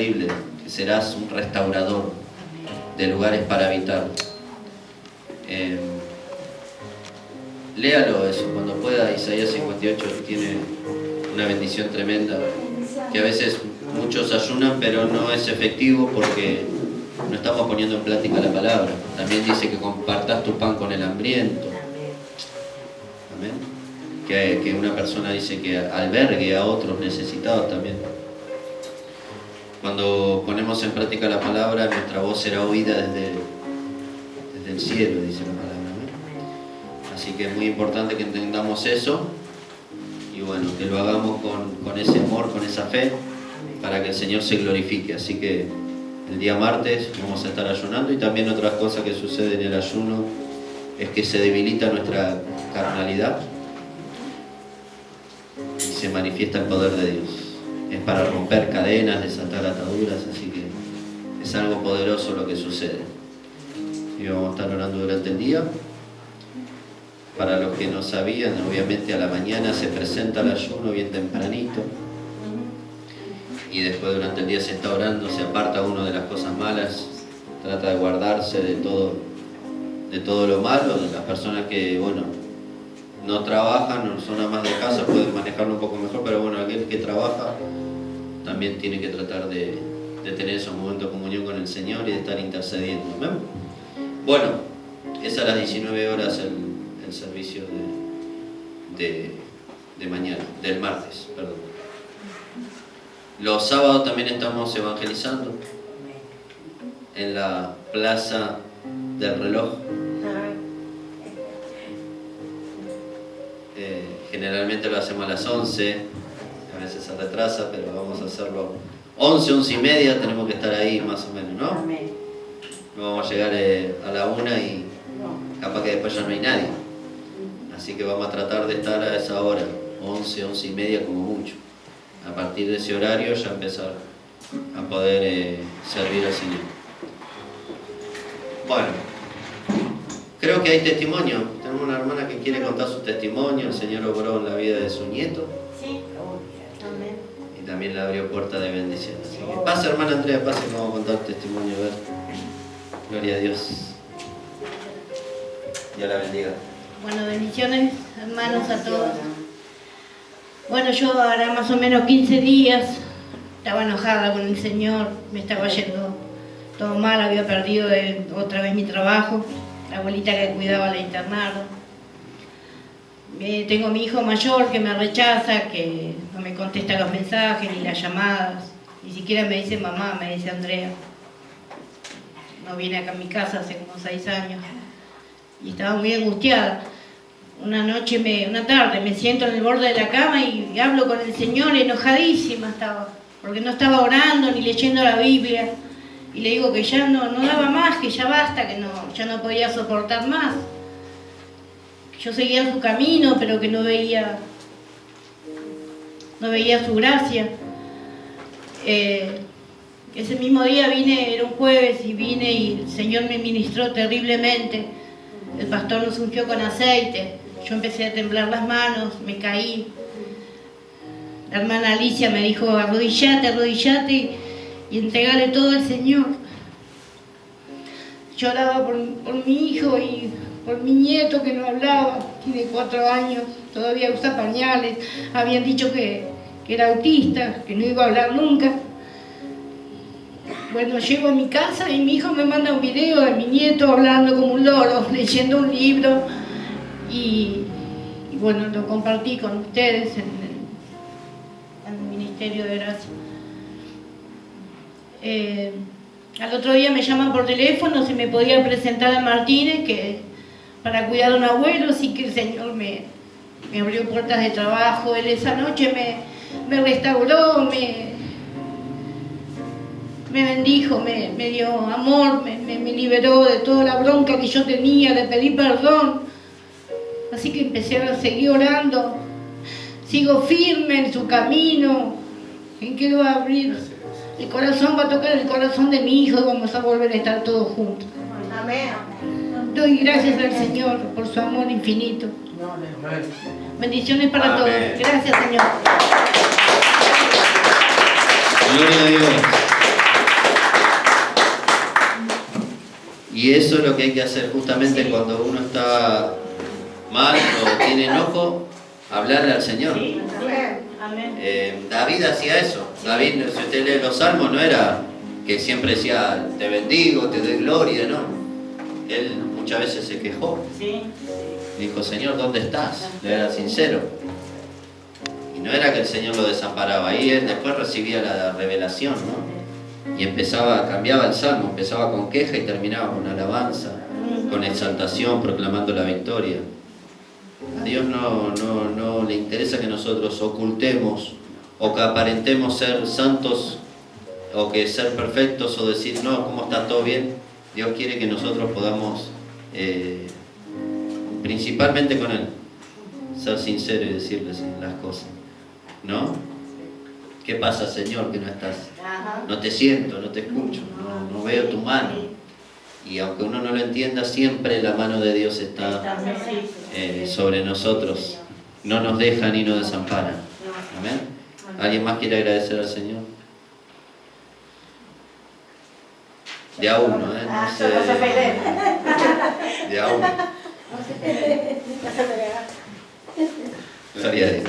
terrible, que serás un restaurador de lugares para habitar. Léalo eso cuando pueda. Isaías 58 tiene una bendición tremenda, que a veces muchos ayunan pero no es efectivo porque no estamos poniendo en práctica la palabra. También dice que compartas tu pan con el hambriento. Amén. Que una persona dice que albergue a otros necesitados también. Cuando ponemos en práctica la palabra, nuestra voz será oída desde el cielo, dice la palabra. Así que es muy importante que entendamos eso y bueno, que lo hagamos con ese amor, con esa fe, para que el Señor se glorifique. Así que el día martes vamos a estar ayunando, y también otras cosas que suceden en el ayuno es que se debilita nuestra carnalidad y se manifiesta el poder de Dios. Es para romper cadenas, desatar ataduras, así que es algo poderoso lo que sucede. Y vamos a estar orando durante el día. Para los que no sabían, obviamente a la mañana se presenta el ayuno bien tempranito, y después durante el día se está orando, se aparta uno de las cosas malas, trata de guardarse de todo lo malo. De las personas que, bueno, no trabajan, no son amas de casa, pueden manejarlo un poco mejor, pero bueno, aquel que trabaja también tiene que tratar de tener esos momentos de comunión con el Señor y de estar intercediendo. ¿Ven? Bueno, es a las 19 horas el servicio de mañana, del martes, perdón. Los sábados también estamos evangelizando en la Plaza del Reloj. Generalmente lo hacemos a las 11, a veces se retrasa, pero vamos a hacerlo 11, 11 y media, tenemos que estar ahí más o menos, ¿no? No vamos a llegar a la 1 y capaz que después ya no hay nadie. Así que vamos a tratar de estar a esa hora, 11, 11 y media como mucho. A partir de ese horario ya empezar a poder servir al Señor. Bueno, creo que hay testimonio. Tenemos una hermana que quiere contar su testimonio. El Señor obró en la vida de su nieto. Sí, amén. Y también le abrió puerta de bendición. Así que pase, hermana Andrea, pase que vamos a contar tu testimonio. A ver. Gloria a Dios. Dios la bendiga. Bueno, bendiciones, hermanos, a todos. Bueno, yo hará más o menos 15 días estaba enojada con el Señor, me estaba yendo todo mal, había perdido otra vez mi trabajo, la abuelita que cuidaba la internaron. Tengo a mi hijo mayor que me rechaza, que no me contesta los mensajes ni las llamadas, ni siquiera me dice mamá, me dice Andrea. No viene acá a mi casa hace como 6 años y estaba muy angustiada. Una tarde me siento en el borde de la cama y hablo con el Señor, enojadísima estaba, porque no estaba orando ni leyendo la Biblia, y le digo que ya no daba más, que ya basta, que ya no podía soportar más. Yo seguía en su camino, pero que no veía su gracia. Ese mismo día vine, era un jueves, y vine y el Señor me ministró terriblemente. El pastor nos ungió con aceite. Yo empecé a temblar las manos, me caí. La hermana Alicia me dijo, arrodillate y entregale todo al Señor. Lloraba por mi hijo y por mi nieto que no hablaba, tiene 4 años, todavía usa pañales. Habían dicho que era autista, que no iba a hablar nunca. Bueno, llego a mi casa y mi hijo me manda un video de mi nieto hablando como un loro, leyendo un libro, y bueno, lo compartí con ustedes en el Ministerio de Gracia. Al otro día me llaman por teléfono si me podía presentar a Martínez para cuidar a un abuelo, así que el Señor me abrió puertas de trabajo. Él esa noche me restauró, me bendijo, me dio amor, me liberó de toda la bronca que yo tenía, de pedir perdón. Así que empecé a seguir orando, sigo firme en su camino, en que va a abrir el corazón, va a tocar el corazón de mi hijo y vamos a volver a estar todos juntos. Amén. Doy gracias al Señor por su amor infinito. Bendiciones para todos. Gracias, Señor. Gloria a Dios. Y eso es lo que hay que hacer justamente cuando uno está mal o tiene enojo, hablarle al Señor. David hacía eso. David, si usted lee los salmos, no era que siempre decía te bendigo, te doy gloria, no. Él muchas veces se quejó. Dijo, Señor, ¿dónde estás? Le era sincero. Y no era que el Señor lo desamparaba. Ahí él después recibía la revelación, ¿no? Y cambiaba el salmo, empezaba con queja y terminaba con alabanza, con exaltación, proclamando la victoria. A Dios no le interesa que nosotros ocultemos o que aparentemos ser santos o que ser perfectos o decir, no, ¿cómo está todo bien? Dios quiere que nosotros podamos, principalmente con Él, ser sinceros y decirle las cosas, ¿no? ¿Qué pasa, Señor, que no estás? No te siento, no te escucho, no veo tu mano. Y aunque uno no lo entienda, siempre la mano de Dios está sobre nosotros. No nos deja ni nos desampara. Amén. ¿Alguien más quiere agradecer al Señor? De a uno, ¿eh? No sé. De a uno. Gloria a Dios.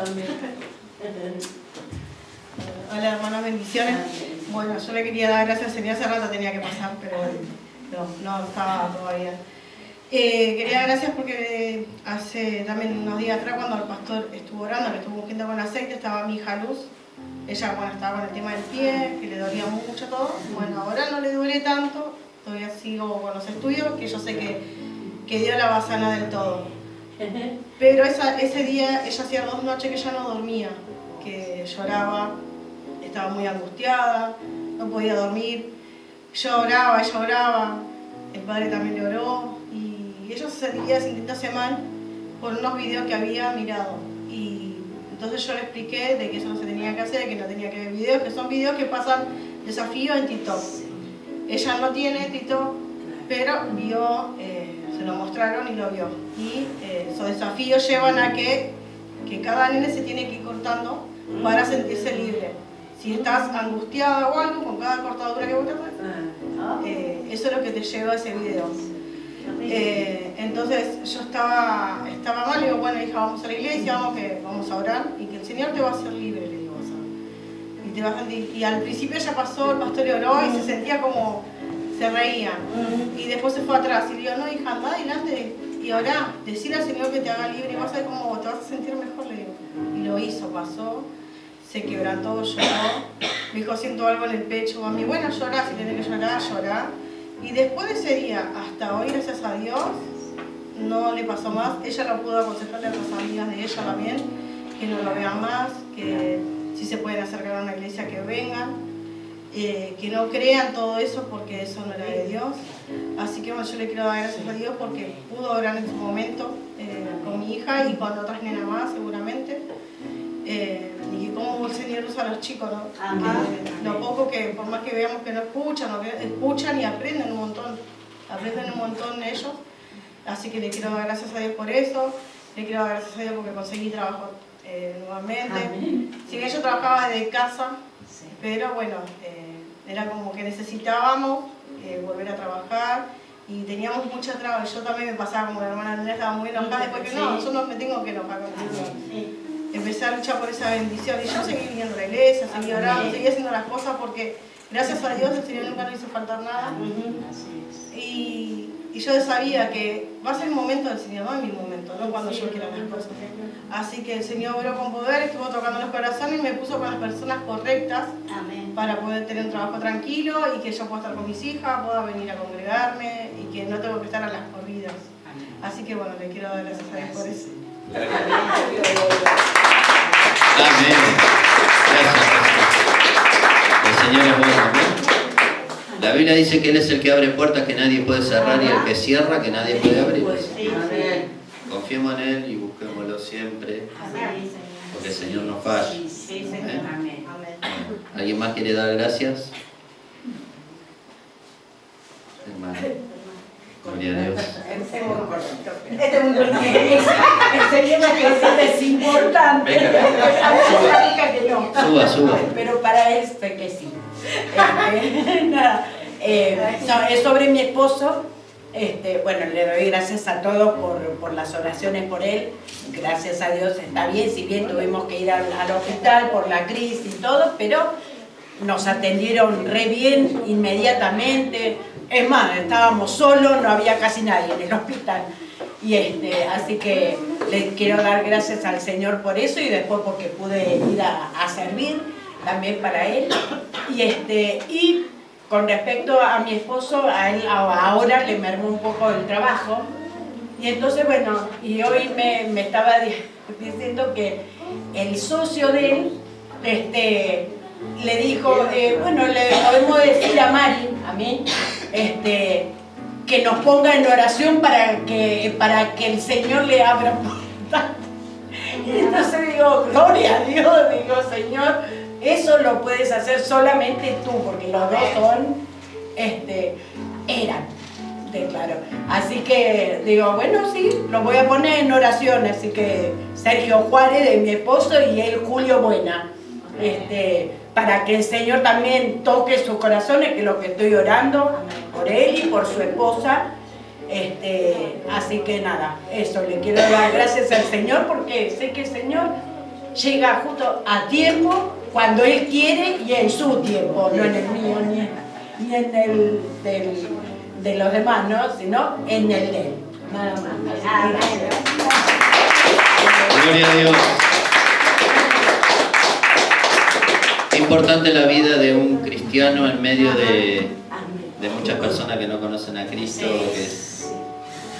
Amén. Hola hermanos, bendiciones. Bueno, yo le quería dar gracias al Señor, hace rato tenía que pasar, pero no estaba todavía. Quería dar gracias porque hace también unos días atrás, cuando el pastor estuvo orando, que estuvo ungiendo con aceite, estaba mi hija Luz. Ella, bueno, estaba con el tema del pie, que le dolía mucho todo. Bueno, ahora no le duele tanto, todavía sigo con los estudios, que yo sé que Dios la va a sanar del todo. Pero ese día, ella hacía 2 noches que ya no dormía, que lloraba, estaba muy angustiada, no podía dormir, lloraba, el padre también le oró, y ella se sentía sintiéndose mal por unos videos que había mirado. Y entonces yo le expliqué de que eso no se tenía que hacer, que no tenía que ver videos, que son videos que pasan desafíos en TikTok. Ella no tiene TikTok, pero vio, se lo mostraron y lo vio. Y esos desafíos llevan a que cada nene se tiene que ir cortando para sentirse libre. Si estás angustiada o algo, con cada cortadura que vos te haces, eso es lo que te lleva a ese video. Entonces yo estaba mal, y digo, bueno hija, vamos a la iglesia, vamos a orar, y que el Señor te va a hacer libre, le digo, y te va a sentir. Y al principio ella pasó, el pastor le oró y se sentía como, se reía, y después se fue atrás, y le digo, no hija, anda adelante y orá, decirle al Señor que te haga libre, y vas a ver cómo te vas a sentir mejor, le digo. Y lo hizo, pasó, se quebrantó, lloró, me dijo, siento algo en el pecho, mami, bueno, llorá, si tenés que llorar, llorá. Y después de ese día, hasta hoy, gracias a Dios, no le pasó más. Ella lo pudo aconsejarle a otras amigas de ella también, que no lo vean más, que si se pueden acercar a una iglesia que vengan, que no crean todo eso porque eso no era de Dios. Así que bueno, yo le quiero dar gracias a Dios porque pudo orar en su momento con mi hija y con otras nenas más seguramente. Y como el Señor usa a los chicos, ¿no? Lo poco que, por más que veamos que no escuchan, escuchan y aprenden un montón ellos. Así que le quiero dar gracias a Dios por eso, le quiero dar gracias a Dios porque conseguí trabajo nuevamente. Si bien yo trabajaba desde casa, pero bueno, era como que necesitábamos volver a trabajar y teníamos mucha traba. Yo también me pasaba como la hermana Andrea, estaba muy enojada, después que no, yo no me tengo que enojar con el Señor. Empecé a luchar por esa bendición y yo seguí viniendo a la iglesia, seguí orando, seguí haciendo las cosas porque gracias a Dios el Señor nunca nos hizo faltar nada. Y yo sabía que va a ser el momento del Señor, no es mi momento, no cuando yo quiera las cosas. Así que el Señor obró con poder, estuvo tocando los corazones y me puso con las personas correctas para poder tener un trabajo tranquilo y que yo pueda estar con mis hijas, pueda venir a congregarme y que no tengo que estar a las corridas. Así que bueno, le quiero dar gracias a Dios por eso. Amén. Gracias. El Señor es bueno. Amén. La Biblia dice que Él es el que abre puertas que nadie puede cerrar y el que cierra que nadie puede abrir. Confiemos en Él y busquémoslo siempre, porque el Señor no falla. Amén. ¿Alguien más quiere dar gracias? Hermano. Gloria a Dios. Este es muy importante. Es importante. Suba. Pero para él fue que sí. Nada. No, es sobre mi esposo. Bueno, le doy gracias a todos por las oraciones por él. Gracias a Dios está bien, si bien tuvimos que ir al hospital por la crisis y todo, pero nos atendieron re bien inmediatamente. Es más, estábamos solos, no había casi nadie en el hospital. Y así que le quiero dar gracias al Señor por eso y después porque pude ir a servir también para él. Y con respecto a mi esposo, a él ahora le mermó un poco el trabajo. Y entonces, bueno, y hoy me estaba diciendo que el socio de él le dijo, bueno, le podemos decir a Mari, a mí, que nos ponga en oración para que el Señor le abra puertas. Y entonces digo, gloria a Dios, digo, Señor, eso lo puedes hacer solamente tú, porque los dos eran, declaro. Así que digo, bueno, sí, lo voy a poner en oración. Así que Sergio Juárez, de mi esposo, y él, Julio Buena, para que el Señor también toque sus corazones, que es lo que estoy orando por él y por su esposa. Así que nada, eso, le quiero dar gracias al Señor, porque sé que el Señor llega justo a tiempo, cuando Él quiere y en su tiempo, no en el mío ni en el de los demás, ¿no? Sino en el de Él. Nada más. Gloria a Dios. Es importante la vida de un cristiano en medio de muchas personas que no conocen a Cristo,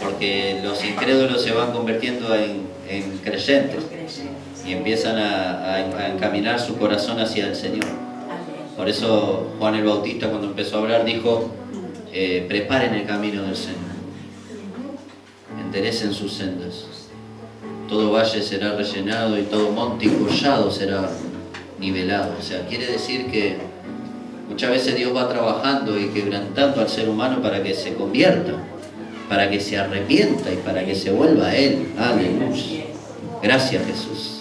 porque los incrédulos se van convirtiendo en creyentes y empiezan a encaminar su corazón hacia el Señor. Por eso Juan el Bautista, cuando empezó a hablar, dijo, preparen el camino del Señor, enderecen sus sendas, todo valle será rellenado y todo monte y collado será nivelado. O sea, quiere decir que muchas veces Dios va trabajando y quebrantando al ser humano para que se convierta, para que se arrepienta y para que se vuelva a Él. Aleluya. Gracias, Jesús.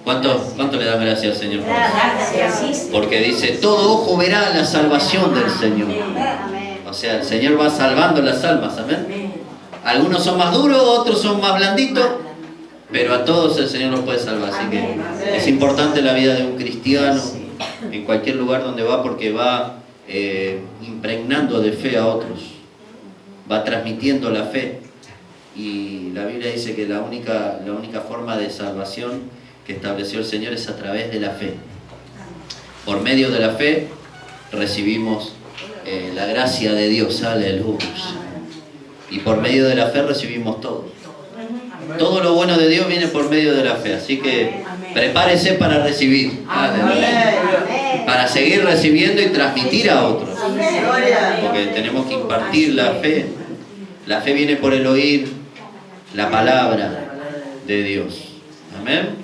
¿Cuánto le dan gracias al Señor por eso? Porque dice, todo ojo verá la salvación del Señor. O sea, el Señor va salvando las almas, amén. Algunos son más duros, otros son más blanditos, pero a todos el Señor los puede salvar. Así que es importante la vida de un cristiano en cualquier lugar donde va, porque va impregnando de fe a otros, va transmitiendo la fe. Y la Biblia dice que la única forma de salvación que estableció el Señor es a través de la fe. Por medio de la fe recibimos la gracia de Dios, aleluya. Y por medio de la fe recibimos todo. Todo lo bueno de Dios viene por medio de la fe. Así que prepárese para recibir, aleluya, para seguir recibiendo y transmitir a otros, porque tenemos que impartir la fe. La fe viene por el oír la palabra de Dios. Amén.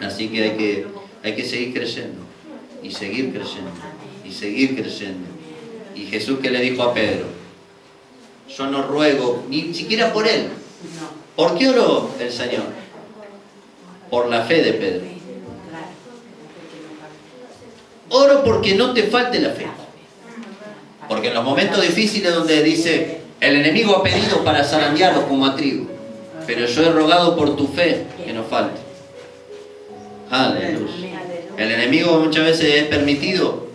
Así que hay que seguir creyendo y seguir creyendo y seguir creyendo. Y Jesús, que le dijo a Pedro, yo no ruego ni siquiera por él. ¿Por qué oró el Señor? Por la fe de Pedro. Oro porque no te falte la fe. Porque en los momentos difíciles donde dice, el enemigo ha pedido para zarandearlos como a trigo, pero yo he rogado por tu fe que no falte. Aleluya. El enemigo muchas veces es permitido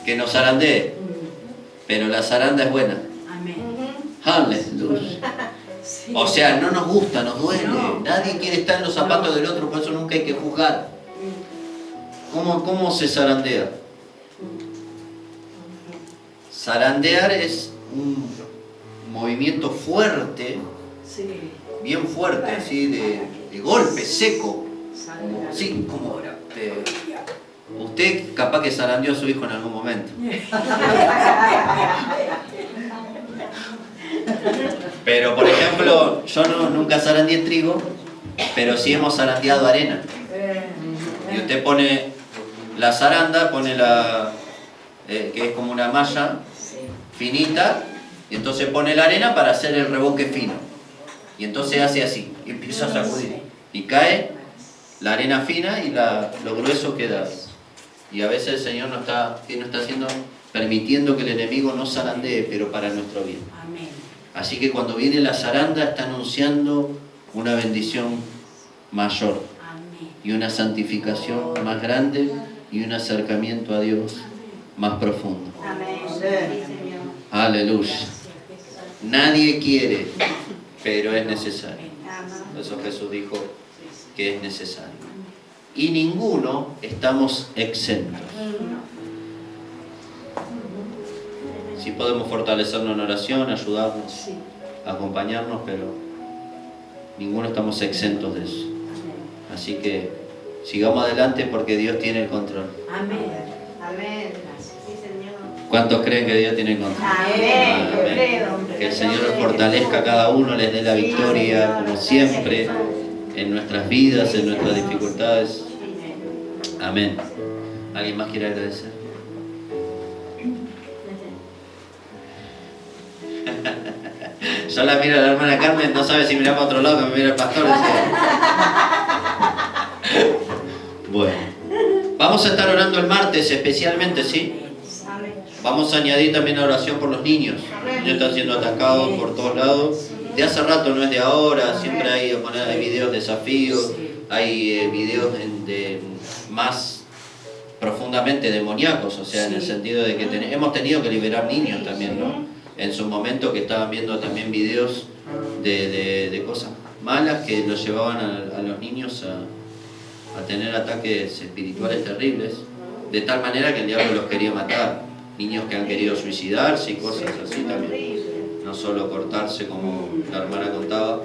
que nos zarandee, pero la zaranda es buena. Aleluya. O sea, no nos gusta, nos duele. Nadie quiere estar en los zapatos del otro, por eso nunca hay que juzgar. ¿Cómo se zarandea? Zarandear es un movimiento fuerte, bien fuerte, así de golpe, seco. Sí, como usted capaz que zarandeó a su hijo en algún momento. Pero por ejemplo, yo nunca zarandeé trigo, pero sí hemos zarandeado arena. Y usted pone la zaranda, pone que es como una malla finita, y entonces pone la arena para hacer el revoque fino. Y entonces hace así, y empieza a sacudir. Y cae la arena fina y lo grueso queda. Y a veces el Señor nos está haciendo permitiendo que el enemigo nos zarandee, pero para nuestro bien. Amén. Así que cuando viene la zaranda está anunciando una bendición mayor Amén. y una santificación más grande y un acercamiento a Dios más profundo. Amén. Sí, Señor. Aleluya. Nadie quiere, pero es necesario. Amén. Por eso Jesús dijo que es necesario. Y ninguno estamos exentos. Sí podemos fortalecernos en oración, ayudarnos, acompañarnos, pero ninguno estamos exentos de eso. Así que sigamos adelante porque Dios tiene el control. Amén. Amén. Sí, Señor. ¿Cuántos creen que Dios tiene el control? Amén. Yo Amén. creo. Que el Señor los fortalezca a cada uno, les dé la victoria, como siempre, en nuestras vidas, en nuestras dificultades. Amén. ¿Alguien más quiere agradecer? Yo la miro a la hermana Carmen, no sabe si mira para otro lado que me mira el pastor. Bueno, vamos a estar orando el martes especialmente, ¿sí? Amén. Vamos a añadir también la oración por los niños. Los niños están siendo atacados por todos lados. De hace rato, no es de ahora, siempre hay videos desafíos, hay videos de más profundamente demoníacos, o sea, en el sentido de que hemos tenido que liberar niños también, ¿no? En su momento que estaban viendo también videos de cosas malas que los llevaban a los niños a tener ataques espirituales terribles, de tal manera que el diablo los quería matar. Niños que han querido suicidarse y cosas así también, no solo cortarse como la hermana contaba.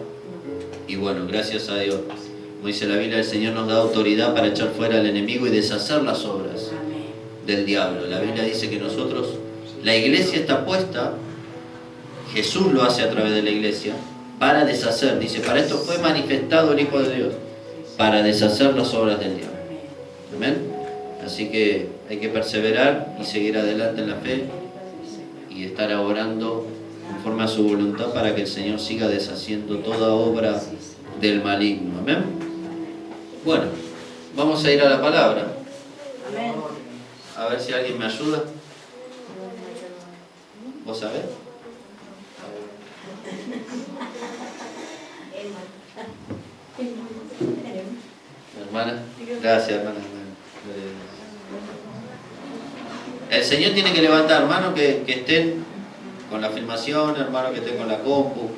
Y bueno, gracias a Dios, como dice la Biblia, el Señor nos da autoridad para echar fuera al enemigo y deshacer las obras del diablo. La Biblia dice que nosotros, la iglesia está puesta, Jesús lo hace a través de la iglesia, para deshacer, dice, para esto fue manifestado el Hijo de Dios, para deshacer las obras del diablo. Amén. Así que hay que perseverar y seguir adelante en la fe y estar orando conforme a su voluntad para que el Señor siga deshaciendo toda obra del maligno. Amén. Bueno, vamos a ir a la palabra. Amén. A ver si alguien me ayuda. ¿Vos sabés? Hermana, gracias, hermana. El Señor tiene que levantar hermanos que estén con la filmación, hermanos que estén con la compu,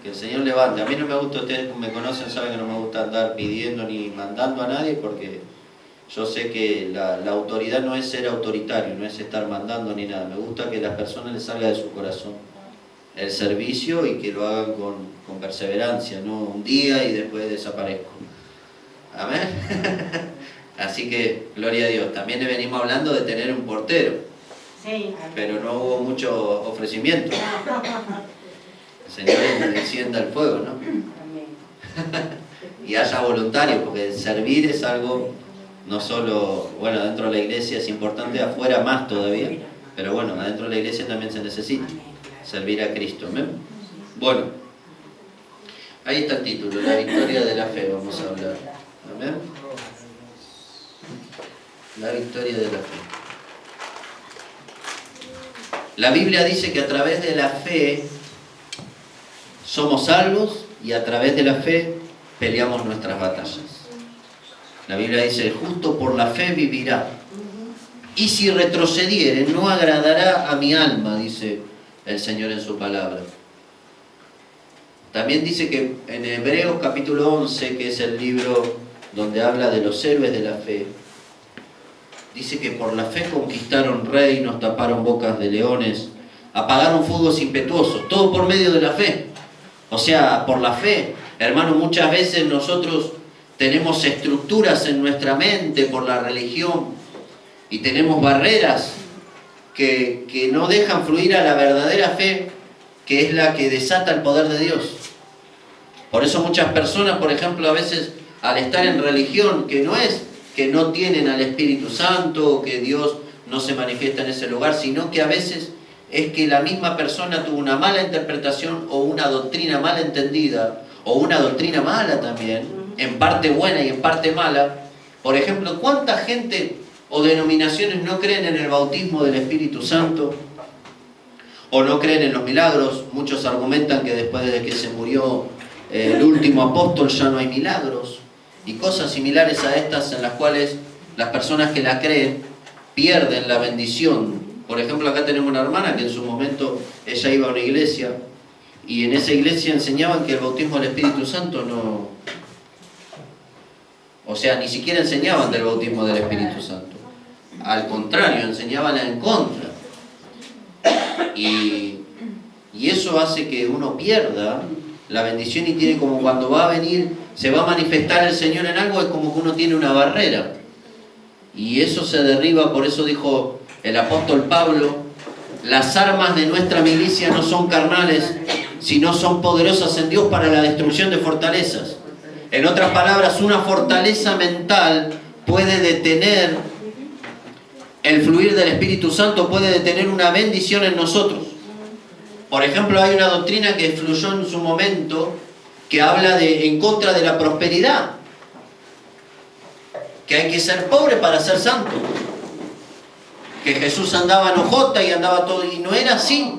que el Señor levante. A mí no me gusta, ustedes me conocen, saben que no me gusta andar pidiendo ni mandando a nadie, porque yo sé que la autoridad no es ser autoritario, no es estar mandando ni nada. Me gusta que las personas les salga de su corazón el servicio y que lo hagan con perseverancia, no un día y después desaparezco. Amén. Así que, gloria a Dios. También venimos hablando de tener un portero. Sí. Pero no hubo mucho ofrecimiento. El Señor encienda el fuego, ¿no? Y haya voluntarios, porque servir es algo no solo, bueno, dentro de la iglesia es importante, afuera más todavía. Pero bueno, adentro de la iglesia también se necesita servir a Cristo. ¿Amén? Bueno, ahí está el título, la victoria de la fe, vamos a hablar. Amén. La victoria de la fe. La Biblia dice que a través de la fe somos salvos y a través de la fe peleamos nuestras batallas. La Biblia dice, el justo por la fe vivirá. Y si retrocediere, no agradará a mi alma, dice el Señor en su palabra. También dice que en Hebreos capítulo 11, que es el libro donde habla de los héroes de la fe, dice que por la fe conquistaron reinos, taparon bocas de leones, apagaron fuegos impetuosos, todo por medio de la fe. O sea, por la fe. Hermano, muchas veces nosotros tenemos estructuras en nuestra mente por la religión y tenemos barreras que no dejan fluir a la verdadera fe, que es la que desata el poder de Dios. Por eso muchas personas, por ejemplo, a veces al estar en religión, que no es que no tienen al Espíritu Santo o que Dios no se manifiesta en ese lugar, sino que a veces es que la misma persona tuvo una mala interpretación o una doctrina mal entendida o una doctrina mala también, en parte buena y en parte mala. Por ejemplo, ¿cuánta gente o denominaciones no creen en el bautismo del Espíritu Santo, o no creen en los milagros. Muchos argumentan que después de que se murió el último apóstol ya no hay milagros, y cosas similares a estas en las cuales las personas que la creen pierden la bendición. Por ejemplo, acá tenemos una hermana que en su momento ella iba a una iglesia, y en esa iglesia enseñaban que el bautismo del Espíritu Santo no... O sea, ni siquiera enseñaban del bautismo del Espíritu Santo. Al contrario, enseñaban en contra. Y eso hace que uno pierda la bendición, y tiene como cuando va a venir, se va a manifestar el Señor en algo, es como que uno tiene una barrera. Y eso se derriba. Por eso dijo el apóstol Pablo: las armas de nuestra milicia no son carnales, sino son poderosas en Dios para la destrucción de fortalezas. En otras palabras, una fortaleza mental puede detener el fluir del Espíritu Santo, puede detener una bendición en nosotros. Por ejemplo, hay una doctrina que fluyó en su momento que habla en contra de la prosperidad, que hay que ser pobre para ser santo, que Jesús andaba en hojota y andaba todo, y no era así.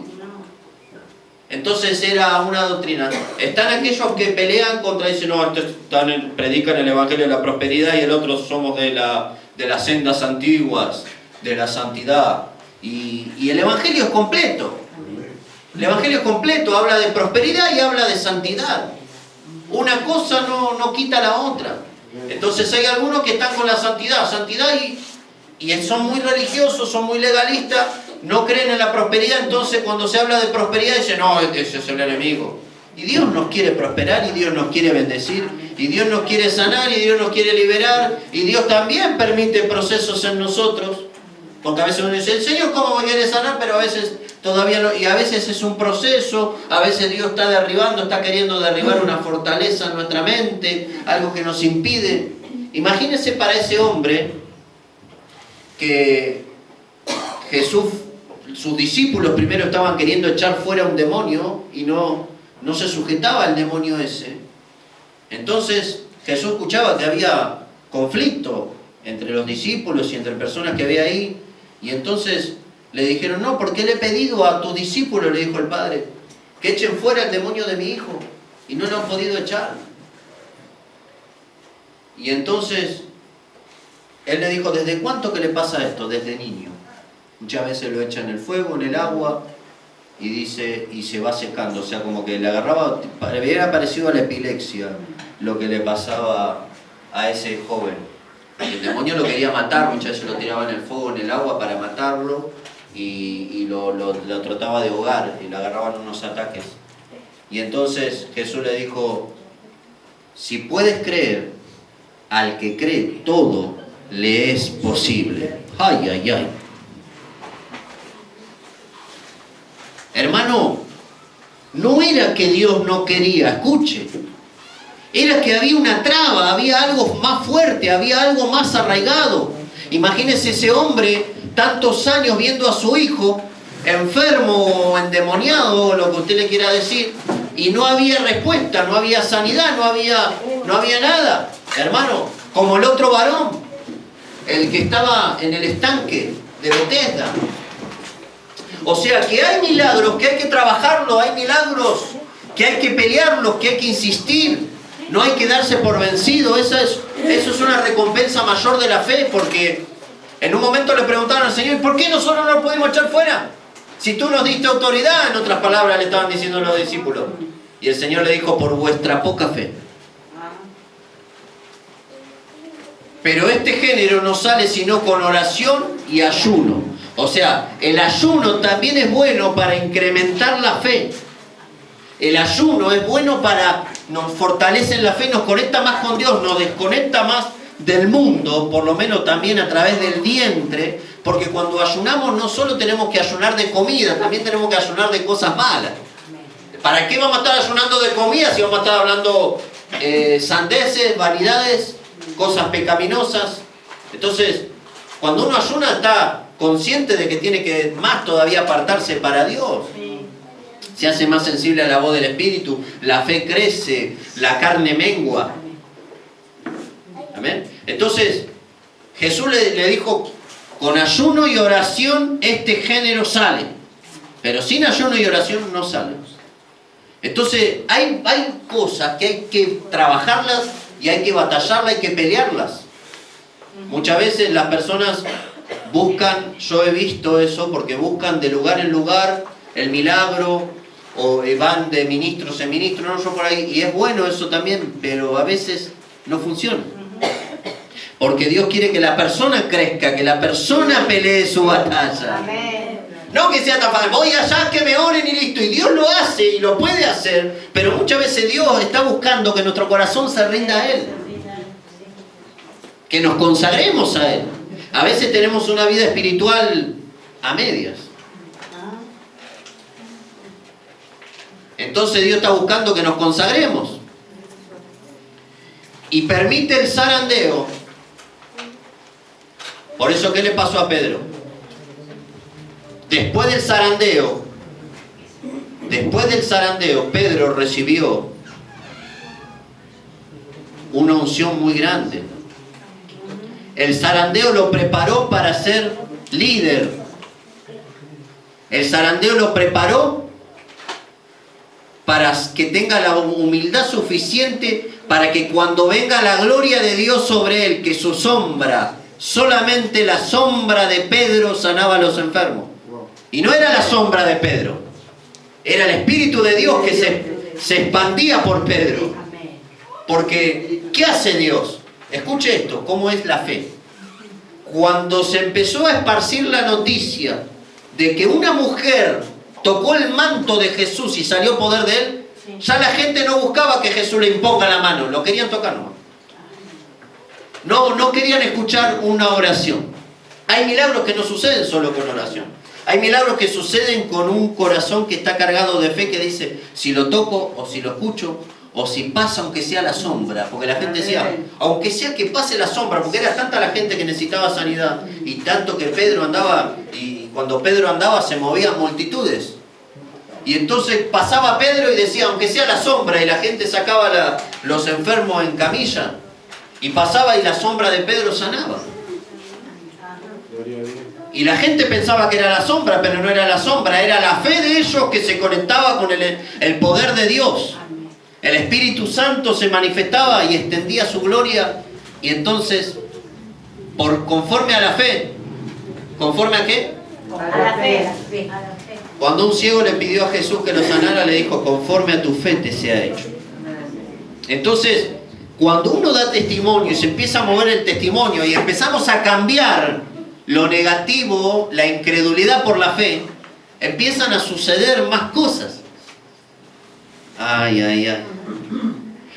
Entonces era una doctrina. Están aquellos que pelean contra, dicen, no, estos predican el Evangelio de la prosperidad, y el otro somos de las sendas antiguas, de la santidad. Y el Evangelio es completo. El Evangelio es completo, habla de prosperidad y habla de santidad. Una cosa no quita la otra. Entonces hay algunos que están con la santidad y son muy religiosos, son muy legalistas, no creen en la prosperidad. Entonces cuando se habla de prosperidad dicen, no, ese es el enemigo. Y Dios nos quiere prosperar, y Dios nos quiere bendecir, y Dios nos quiere sanar, y Dios nos quiere liberar, y Dios también permite procesos en nosotros. Porque a veces uno dice, el Señor cómo me quiere sanar, pero a veces todavía no, y a veces es un proceso, a veces Dios está queriendo derribar una fortaleza en nuestra mente, algo que nos impide. Imagínense para ese hombre que Jesús, sus discípulos primero estaban queriendo echar fuera un demonio y no se sujetaba al demonio ese. Entonces Jesús escuchaba que había conflicto entre los discípulos y entre personas que había ahí, y entonces le dijeron, no, porque le he pedido a tus discípulos, le dijo el Padre, que echen fuera el demonio de mi hijo, y no lo han podido echar. Y entonces él le dijo, ¿desde cuánto que le pasa esto? Desde niño. Muchas veces lo echa en el fuego, en el agua, y dice, y se va secando. O sea, como que le agarraba, era parecido a la epilepsia lo que le pasaba a ese joven. El demonio lo quería matar, muchas veces lo tiraba en el fuego, en el agua para matarlo, y lo trataba de ahogar, y le agarraban unos ataques. Y entonces Jesús le dijo, si puedes creer, al que cree todo le es posible. ¡Ay, ay, ay! Hermano, no era que Dios no quería, escuche. Era que había una traba, había algo más fuerte, había algo más arraigado. Imagínese ese hombre, tantos años viendo a su hijo enfermo o endemoniado, o lo que usted le quiera decir, y no había respuesta, no había sanidad, no había nada. Hermano, como el otro varón, el que estaba en el estanque de Bethesda. O sea que hay milagros que hay que trabajarlos, hay milagros que hay que pelearlos, que hay que insistir. No hay que darse por vencido. Eso es una recompensa mayor de la fe, porque en un momento le preguntaron al Señor, ¿por qué nosotros no lo podemos echar fuera? Si tú nos diste autoridad, en otras palabras le estaban diciendo los discípulos. Y el Señor le dijo, por vuestra poca fe. Pero este género no sale sino con oración y ayuno. O sea, el ayuno también es bueno para incrementar la fe. El ayuno es bueno nos fortalece en la fe, nos conecta más con Dios, nos desconecta más del mundo, por lo menos también a través del vientre, porque cuando ayunamos no solo tenemos que ayunar de comida, también tenemos que ayunar de cosas malas. ¿Para qué vamos a estar ayunando de comida si vamos a estar hablando sandeces, vanidades, cosas pecaminosas? Entonces, cuando uno ayuna está consciente de que tiene que más todavía apartarse para Dios. Se hace más sensible a la voz del Espíritu, la fe crece, la carne mengua. Amén. Entonces, Jesús le dijo, Con ayuno y oración este género sale, pero sin ayuno y oración no sale. Entonces hay cosas que hay que trabajarlas y hay que batallarlas, hay que pelearlas. Muchas veces las personas buscan, yo he visto eso, porque buscan de lugar en lugar el milagro, o van de ministros en ministros, no, yo por ahí, y es bueno eso también, pero a veces no funciona. Porque Dios quiere que la persona crezca, que la persona pelee su batalla. No que sea tan fácil, voy allá que me oren y listo. Y Dios lo hace y lo puede hacer, pero muchas veces Dios está buscando que nuestro corazón se rinda a Él. Que nos consagremos a Él. A veces tenemos una vida espiritual a medias. Entonces Dios está buscando que nos consagremos. Y permite el zarandeo. Por eso, ¿qué le pasó a Pedro? Después del zarandeo, Pedro recibió una unción muy grande. El zarandeo lo preparó para ser líder. El zarandeo lo preparó para que tenga la humildad suficiente para que cuando venga la gloria de Dios sobre él, que su sombra, solamente la sombra de Pedro sanaba a los enfermos. Y no era la sombra de Pedro, era el Espíritu de Dios que se expandía por Pedro. Porque, ¿qué hace Dios? Escuche esto, ¿cómo es la fe? Cuando se empezó a esparcir la noticia de que una mujer tocó el manto de Jesús y salió poder de él, ya la gente no buscaba que Jesús le imponga la mano, lo querían tocar nomás. No querían escuchar una oración. Hay milagros que no suceden solo con oración. Hay milagros que suceden con un corazón que está cargado de fe, que dice, si lo toco o si lo escucho, o si pasa aunque sea la sombra, porque la gente decía, aunque sea que pase la sombra, porque era tanta la gente que necesitaba sanidad, y tanto que Pedro andaba, y cuando Pedro andaba se movían multitudes. Y entonces pasaba Pedro y decía, aunque sea la sombra, y la gente sacaba los enfermos en camilla, y pasaba y la sombra de Pedro sanaba. Y la gente pensaba que era la sombra, pero no era la sombra, era la fe de ellos que se conectaba con el poder de Dios. El Espíritu Santo se manifestaba y extendía su gloria, y entonces, conforme a la fe, ¿conforme a qué? A la fe. Cuando un ciego le pidió a Jesús que lo sanara, le dijo, conforme a tu fe te sea hecho. Entonces, cuando uno da testimonio y se empieza a mover el testimonio y empezamos a cambiar lo negativo, la incredulidad por la fe, empiezan a suceder más cosas. Ay, ay, ay.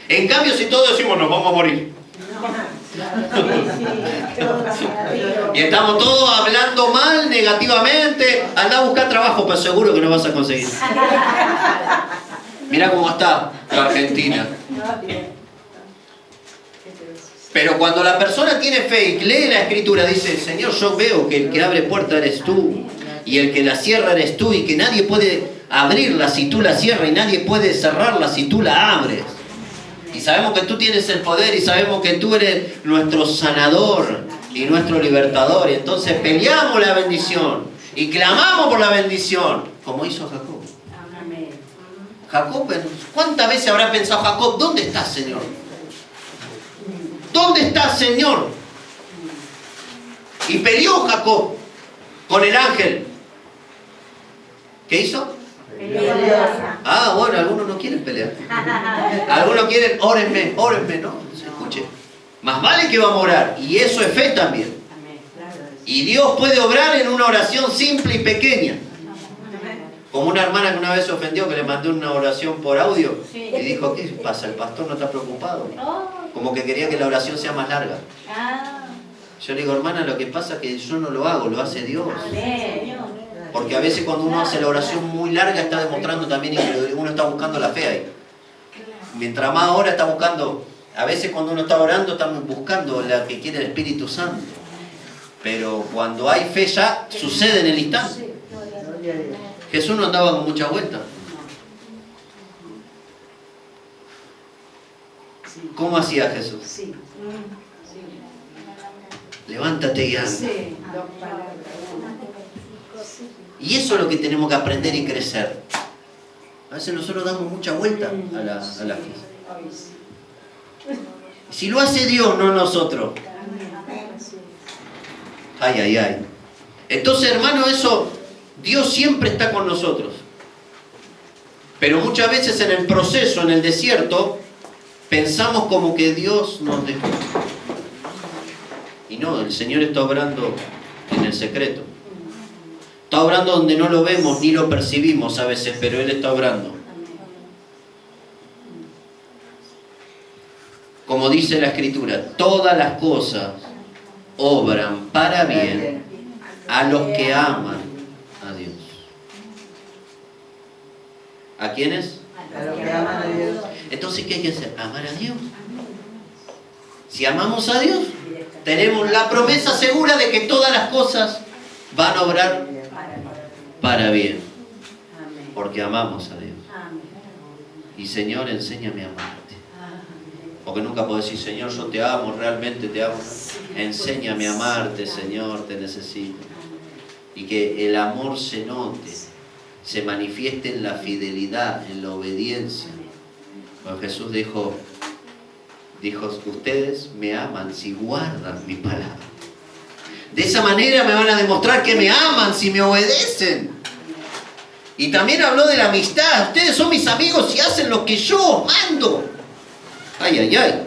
En cambio, si todos decimos, nos vamos a morir. Y estamos todos hablando mal, negativamente. Anda a buscar trabajo, pero seguro que no vas a conseguir. Mira cómo está la Argentina. Pero cuando la persona tiene fe y lee la Escritura, dice, Señor, yo veo que el que abre puerta eres tú, y el que la cierra eres tú, y que nadie puede abrirla si tú la cierras, y nadie puede cerrarla si tú la abres. Y sabemos que tú tienes el poder, y sabemos que tú eres nuestro sanador y nuestro libertador. Y entonces peleamos la bendición y clamamos por la bendición, como hizo Jacob. Jacob, ¿cuántas veces habrá pensado Jacob, ¿dónde estás, Señor? ¿Dónde estás, Señor? Y peleó Jacob con el ángel. ¿Qué hizo? Ah, bueno, algunos no quieren pelear. Algunos quieren, órenme, ¿no? Se escuche. Más vale que vamos a orar. Y eso es fe también. Y Dios puede obrar en una oración simple y pequeña. Como una hermana que una vez se ofendió, que le mandé una oración por audio, y dijo, ¿qué pasa? ¿El pastor no está preocupado? Como que quería que la oración sea más larga. Yo le digo, hermana, lo que pasa es que yo no lo hago, lo hace Dios. Porque a veces cuando uno hace la oración muy larga está demostrando también que uno está buscando la fe ahí. Mientras más ahora está buscando, a veces cuando uno está orando estamos buscando la que quiere el Espíritu Santo. Pero cuando hay fe ya sucede en el instante. Jesús no andaba con muchas vueltas. ¿Cómo hacía Jesús? Levántate y anda. Sí, 2 palabras. Y eso es lo que tenemos que aprender y crecer. A veces nosotros damos mucha vuelta a la cosa. Si lo hace Dios, no nosotros. Ay, ay, ay. Entonces, hermano, eso, Dios siempre está con nosotros. Pero muchas veces en el proceso, en el desierto, pensamos como que Dios nos dejó. Y no, el Señor está obrando en el secreto. Está obrando donde no lo vemos ni lo percibimos a veces, pero Él está obrando. Como dice la Escritura, todas las cosas obran para bien a los que aman a Dios. ¿A quiénes? A los que aman a Dios. Entonces, ¿qué hay que hacer? Amar a Dios. Si amamos a Dios, tenemos la promesa segura de que todas las cosas van a obrar para bien. Porque amamos a Dios. Y Señor, enséñame a amarte. Porque nunca puedo decir, Señor, yo te amo, realmente te amo. Enséñame a amarte, Señor, te necesito. Y que el amor se note, se manifieste en la fidelidad, en la obediencia. Porque Jesús dijo, ustedes me aman si guardan mi palabra. De esa manera me van a demostrar que me aman si me obedecen. Y también habló de la amistad. Ustedes son mis amigos si hacen lo que yo mando. Ay, ay, ay.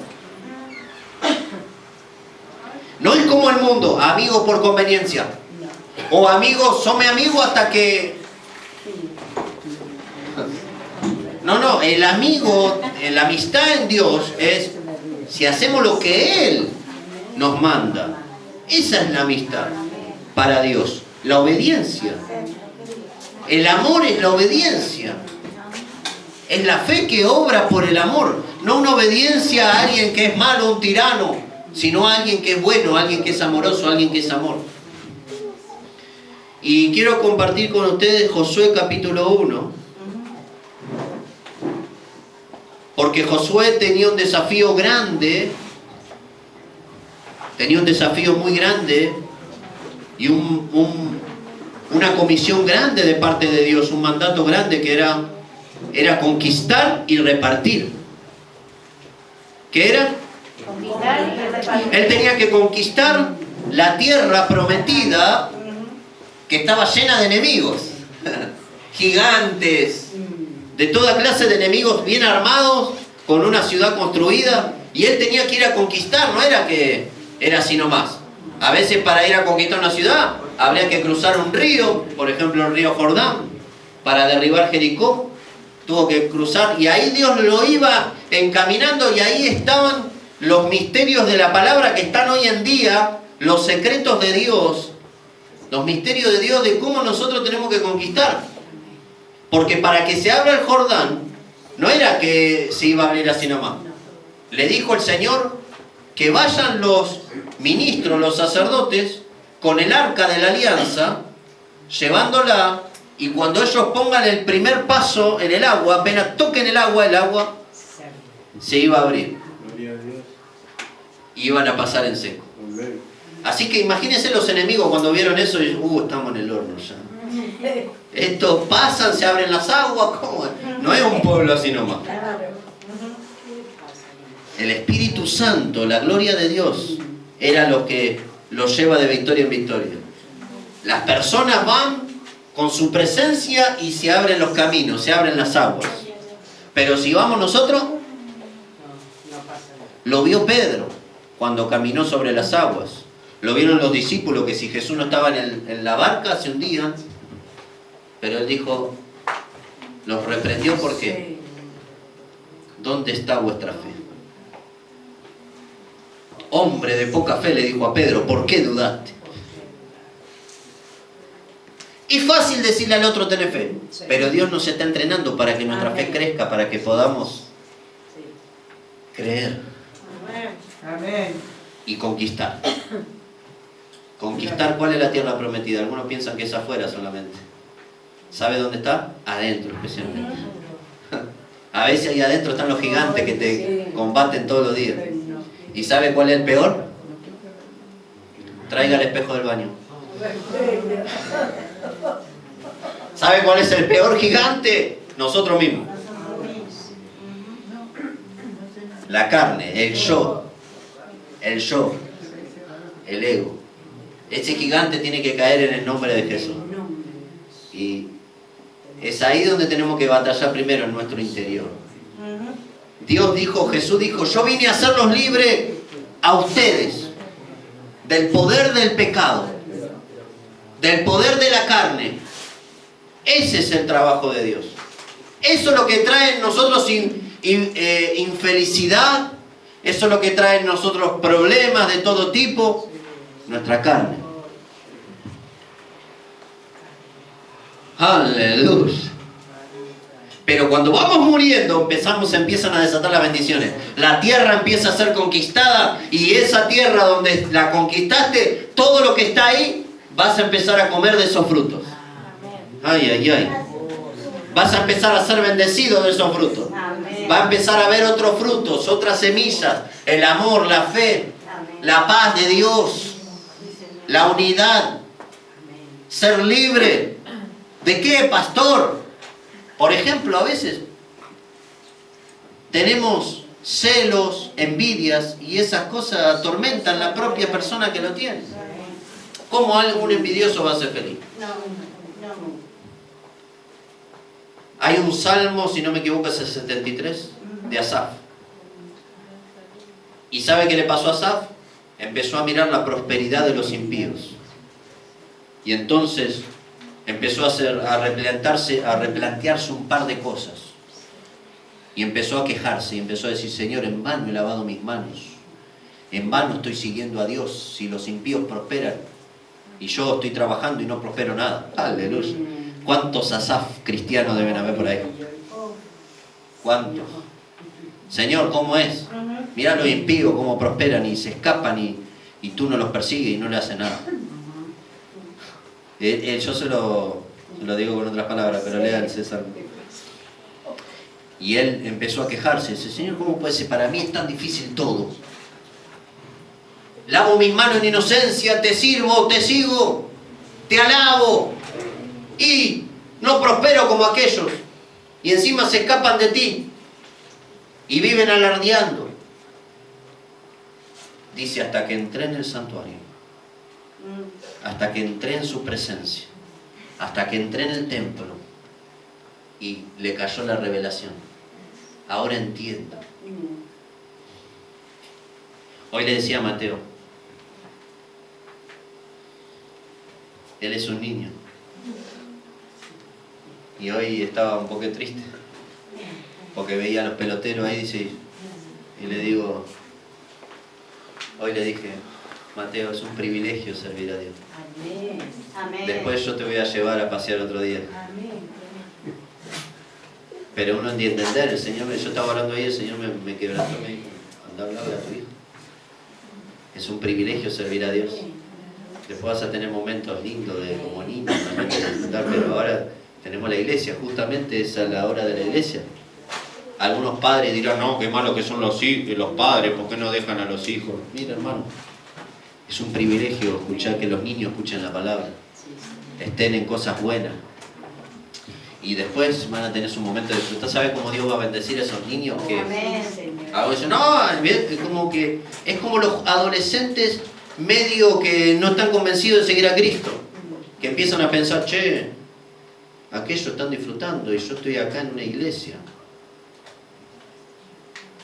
No es como el mundo, amigos por conveniencia. O amigos, son mi amigo hasta que... No, el amigo, la amistad en Dios es si hacemos lo que Él nos manda. Esa es la amistad para Dios, la obediencia. El amor es la obediencia. Es la fe que obra por el amor. No una obediencia a alguien que es malo, un tirano, sino a alguien que es bueno, alguien que es amoroso, alguien que es amor. Y quiero compartir con ustedes Josué capítulo 1. Porque Josué tenía un desafío grande, tenía un desafío muy grande y una comisión grande de parte de Dios, un mandato grande que era conquistar y repartir. ¿Qué era? Conquistar y repartir. Él tenía que conquistar la tierra prometida que estaba llena de enemigos, gigantes, de toda clase de enemigos bien armados, con una ciudad construida, y él tenía que ir a conquistar, no era que era así nomás. A veces para ir a conquistar una ciudad habría que cruzar un río, por ejemplo el río Jordán, para derribar Jericó, tuvo que cruzar, y ahí Dios lo iba encaminando, y ahí estaban los misterios de la palabra que están hoy en día, los secretos de Dios, los misterios de Dios de cómo nosotros tenemos que conquistar. Porque para que se abra el Jordán, no era que se iba a abrir así nomás. Le dijo el Señor que vayan los ministros, los sacerdotes, con el arca de la alianza, llevándola, y cuando ellos pongan el primer paso en el agua, apenas toquen el agua se iba a abrir. Y iban a pasar en seco. Así que imagínense los enemigos cuando vieron eso y estamos en el horno ya. Estos pasan, se abren las aguas, ¿cómo? No es un pueblo así nomás. El Espíritu Santo, la gloria de Dios, era lo que los lleva de victoria en victoria. Las personas van con su presencia y se abren los caminos, se abren las aguas. Pero si vamos nosotros, lo vio Pedro cuando caminó sobre las aguas. Lo vieron los discípulos, que si Jesús no estaba en la barca se hundían. Pero él dijo, los reprendió porque ¿dónde está vuestra fe? Hombre de poca fe, le dijo a Pedro, ¿por qué dudaste? Es fácil decirle al otro tener fe, pero Dios nos está entrenando para que nuestra fe crezca, para que podamos creer y conquistar. Conquistar, ¿cuál es la tierra prometida? Algunos piensan que es afuera solamente. ¿Sabe dónde está? Adentro especialmente. A veces ahí adentro están los gigantes que te combaten todos los días. ¿Y sabe cuál es el peor? Traiga el espejo del baño. ¿Sabe cuál es el peor gigante? Nosotros mismos. La carne, el yo, el ego. Ese gigante tiene que caer en el nombre de Jesús. Y es ahí donde tenemos que batallar primero, en nuestro interior. Dios dijo, Jesús dijo, yo vine a hacerlos libres a ustedes del poder del pecado, del poder de la carne. Ese es el trabajo de Dios. Eso es lo que trae en nosotros infelicidad, eso es lo que trae en nosotros problemas de todo tipo, nuestra carne. Aleluya. Pero cuando vamos muriendo, empiezan a desatar las bendiciones. La tierra empieza a ser conquistada y esa tierra donde la conquistaste, todo lo que está ahí, vas a empezar a comer de esos frutos. Ay, ay, ay. Vas a empezar a ser bendecido de esos frutos. Va a empezar a ver otros frutos, otras semillas. El amor, la fe, la paz de Dios, la unidad, ser libre. ¿De qué, pastor? Por ejemplo, a veces tenemos celos, envidias y esas cosas atormentan la propia persona que lo tiene. ¿Cómo algún envidioso va a ser feliz? Hay un salmo, si no me equivoco, es el 73, de Asaf. ¿Y sabe qué le pasó a Asaf? Empezó a mirar la prosperidad de los impíos. Y entonces empezó a replantearse un par de cosas. Y empezó a quejarse y empezó a decir, Señor, en vano he lavado mis manos. En vano estoy siguiendo a Dios si los impíos prosperan. Y yo estoy trabajando y no prospero nada. Aleluya. ¿Cuántos Asaf cristianos deben haber por ahí? ¿Cuántos? Señor, ¿cómo es? Mira los impíos, cómo prosperan y se escapan y tú no los persigues y no le haces nada. Yo se lo digo con otras palabras, pero lean César. Y él empezó a quejarse. Dice, Señor, ¿cómo puede ser? Para mí es tan difícil todo. Lavo mis manos en inocencia, te sirvo, te sigo, te alabo. Y no prospero como aquellos. Y encima se escapan de ti. Y viven alardeando. Dice, hasta que entré en el santuario. Hasta que entré en su presencia. Hasta que entré en el templo. Y le cayó la revelación. Ahora entiendo. Hoy le decía a Mateo. Él es un niño. Y hoy estaba un poco triste. Porque veía a los peloteros ahí, dice, y le digo, hoy le dije, Mateo, es un privilegio servir a Dios. Amén. Después yo te voy a llevar a pasear otro día. Amén. Pero uno tiene que entender, el Señor, yo estaba orando ahí, el Señor me quebrantó, me dijo, anda a hablarle a tu hijo. Es un privilegio servir a Dios. Después vas a tener momentos lindos de como niños, pero ahora tenemos la iglesia, justamente esa es la hora de la iglesia. Algunos padres dirán, no, qué malo que son los padres, ¿por qué no dejan a los hijos? Mira, hermano, es un privilegio escuchar que los niños escuchen la palabra, estén en cosas buenas. Y después van a tener su momento de disfrutar. ¿Sabe cómo Dios va a bendecir a esos niños? Que a veces, no, es como los adolescentes medio que no están convencidos de seguir a Cristo, que empiezan a pensar, che, aquellos están disfrutando y yo estoy acá en una iglesia.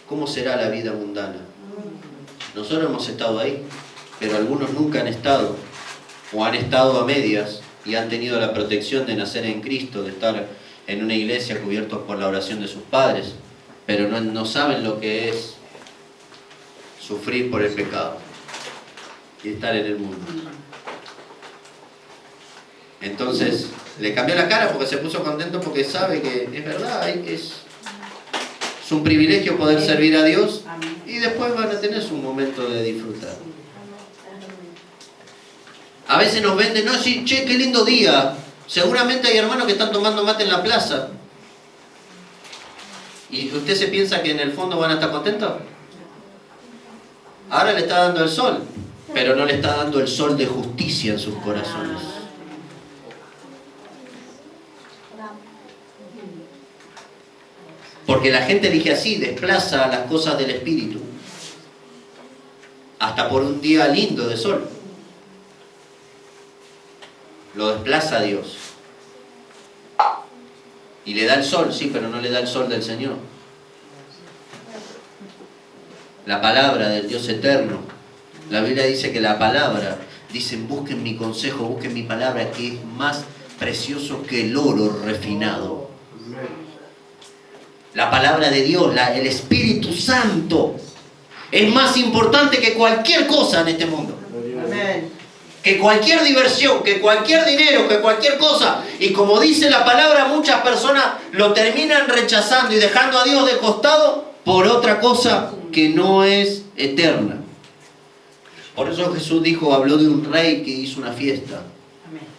¿Cómo será la vida mundana? Nosotros hemos estado ahí, pero algunos nunca han estado, o han estado a medias y han tenido la protección de nacer en Cristo, de estar en una iglesia cubiertos por la oración de sus padres, pero no saben lo que es sufrir por el pecado y estar en el mundo. Entonces, le cambió la cara porque se puso contento porque sabe que es verdad, es un privilegio poder servir a Dios y después van a tener su momento de disfrutar. A veces nos venden, no, sí, che, qué lindo día. Seguramente hay hermanos que están tomando mate en la plaza. ¿Y usted se piensa que en el fondo van a estar contentos? Ahora le está dando el sol. pero no le está dando el sol de justicia en sus corazones. Porque la gente elige así, desplaza las cosas del espíritu, hasta por un día lindo de sol. Lo desplaza a Dios. Y le da el sol, sí, pero no le da el sol del Señor. La palabra del Dios eterno. La Biblia dice que la palabra, dicen, busquen mi consejo, busquen mi palabra, que es más precioso que el oro refinado. La palabra de Dios, el Espíritu Santo, es más importante que cualquier cosa en este mundo. Amén. Que cualquier diversión, que cualquier dinero, que cualquier cosa. Y como dice la palabra, muchas personas lo terminan rechazando y dejando a Dios de costado por otra cosa que no es eterna. Por eso Jesús habló de un rey que hizo una fiesta.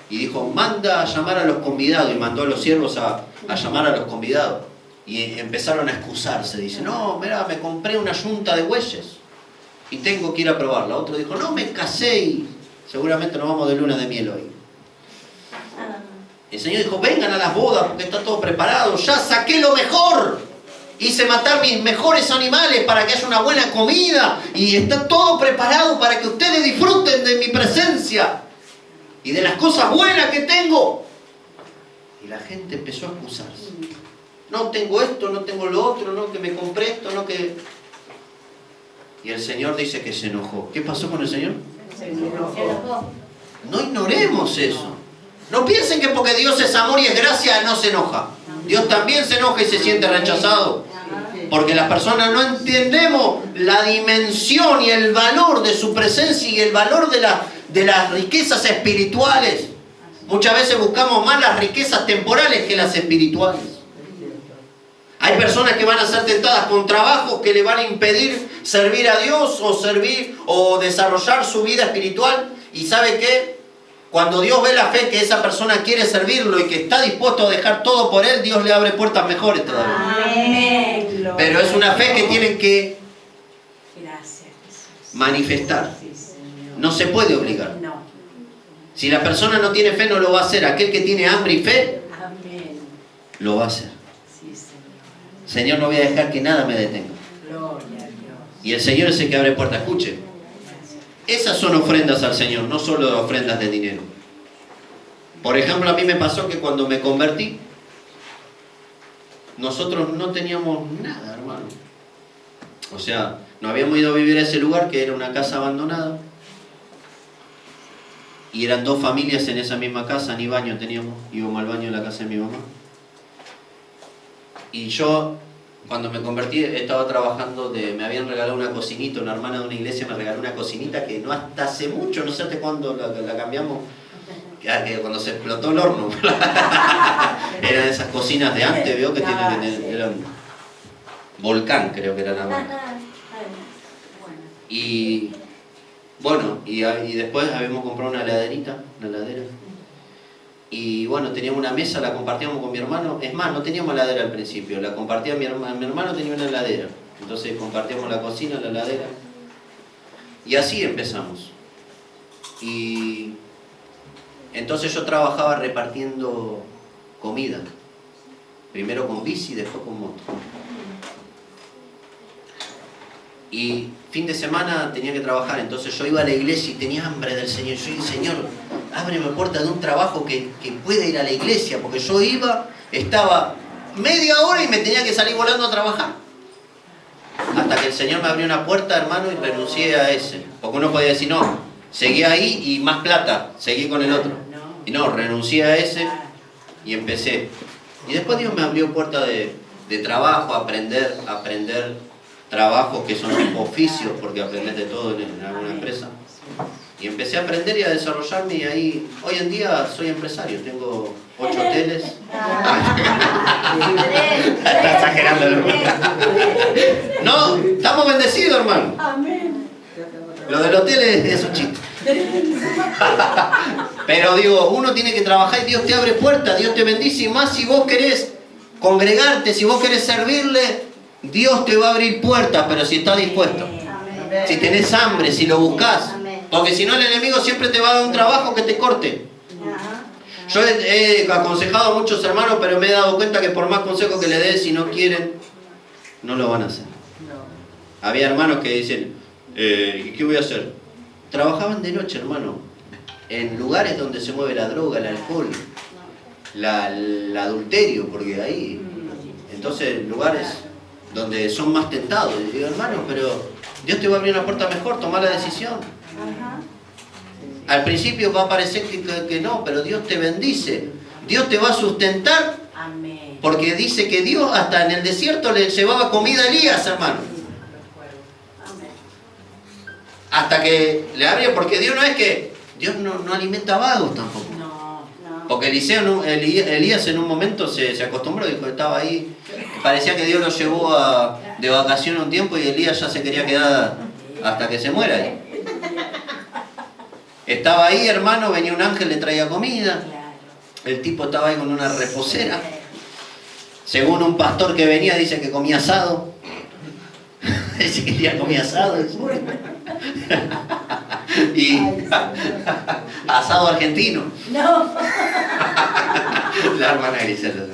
Y dijo, manda a llamar a los convidados. Y mandó a los siervos a llamar a los convidados. Y empezaron a excusarse. Dice, no, mira, me compré una yunta de bueyes y tengo que ir a probarla. Otro dijo, no, me casé y seguramente nos vamos de luna de miel hoy. El Señor dijo, vengan a las bodas porque está todo preparado. Ya saqué lo mejor. Hice matar mis mejores animales para que haya una buena comida. Y está todo preparado para que ustedes disfruten de mi presencia y de las cosas buenas que tengo. Y la gente empezó a excusarse. No tengo esto, no tengo lo otro, no que me compré esto, no que... Y el Señor dice que se enojó. ¿Qué pasó con el Señor? Se enojó. No ignoremos eso. No piensen que porque Dios es amor y es gracia, no se enoja. Dios también se enoja y se siente rechazado. Porque las personas no entendemos la dimensión y el valor de su presencia y el valor de las riquezas espirituales. Muchas veces buscamos más las riquezas temporales que las espirituales. Hay personas que van a ser tentadas con trabajos que le van a impedir servir a Dios o desarrollar su vida espiritual. ¿Y sabe qué? Cuando Dios ve la fe que esa persona quiere servirlo y que está dispuesto a dejar todo por Él, Dios le abre puertas mejores todavía. Amén. Pero es una fe que tienen que manifestar. No se puede obligar. Si la persona no tiene fe, no lo va a hacer. Aquel que tiene hambre y fe, lo va a hacer. Señor, no voy a dejar que nada me detenga. Y el Señor es el que abre puertas. Escuche. Esas son ofrendas al Señor, no solo ofrendas de dinero. Por ejemplo, a mí me pasó que cuando me convertí, nosotros no teníamos nada, hermano. O sea, nos habíamos ido a vivir a ese lugar que era una casa abandonada. Y eran 2 familias en esa misma casa, ni baño teníamos. Íbamos al baño en la casa de mi mamá. Y yo, cuando me convertí, estaba trabajando me habían regalado una cocinita, una hermana de una iglesia me regaló una cocinita que no hasta hace mucho, no sé hasta cuándo la cambiamos, que cuando se explotó el horno. Eran esas cocinas de antes, veo que eran Volcán, creo que era la marca. Y bueno, y después habíamos comprado una heladerita, una heladera. Y bueno, teníamos una mesa, la compartíamos con mi hermano. Es más, no teníamos heladera al principio, la compartía mi hermano tenía una heladera. Entonces compartíamos la cocina, la heladera. Y así empezamos. Y entonces yo trabajaba repartiendo comida. Primero con bici, después con moto. Y fin de semana tenía que trabajar, entonces yo iba a la iglesia y tenía hambre del Señor. Yo dije, Señor, ábreme puerta de un trabajo que pueda ir a la iglesia, porque yo iba, estaba media hora y me tenía que salir volando a trabajar. Hasta que el Señor me abrió una puerta, hermano, y renuncié a ese. Porque uno podía decir, no, seguí ahí y más plata, seguí con el otro. Y no, renuncié a ese y empecé. Y después Dios me abrió puerta de trabajo, aprender trabajos que son tipo oficios, porque aprendes de todo en alguna empresa. Y empecé a aprender y a desarrollarme y ahí, hoy en día soy empresario, tengo 8 hoteles. Está exagerando. No, estamos bendecidos, hermano. Lo del hotel es un chiste. Pero digo, uno tiene que trabajar y Dios te abre puertas, Dios te bendice, y más si vos querés congregarte, si vos querés servirle, Dios te va a abrir puertas, pero si estás dispuesto. Si tenés hambre, si lo buscás. Porque si no el enemigo siempre te va a dar un trabajo que te corte. Yo he aconsejado a muchos hermanos, pero me he dado cuenta que por más consejos que le des, si no quieren, no lo van a hacer. Había hermanos que dicen, ¿y qué voy a hacer? Trabajaban de noche, hermano, en lugares donde se mueve la droga, el alcohol, el adulterio, porque ahí, entonces lugares donde son más tentados. Y digo, hermano, pero Dios te va a abrir una puerta mejor, toma la decisión. Al principio va a parecer que no, pero Dios te bendice. Dios te va a sustentar. Amén. Porque dice que Dios hasta en el desierto le llevaba comida a Elías, hermano. Hasta que le abría, porque Dios no es que... Dios no alimenta vagos tampoco. Porque Elías en un momento se acostumbró, dijo, estaba ahí. Parecía que Dios lo llevó de vacación un tiempo y Elías ya se quería quedar hasta que se muera ahí. Estaba ahí, hermano, venía un ángel, le traía comida. El tipo estaba ahí con una reposera. Según un pastor que venía, dice que comía asado. Dice que ya comía asado. Y asado argentino. No. La hermana Grisela.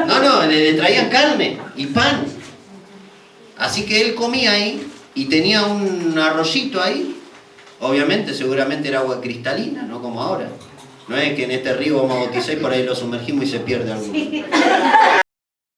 No, le traían carne y pan. Así que él comía ahí y tenía un arroyito ahí. Obviamente, seguramente era agua cristalina, no como ahora. No es que en este río vamos a bautizar y por ahí lo sumergimos y se pierde algo.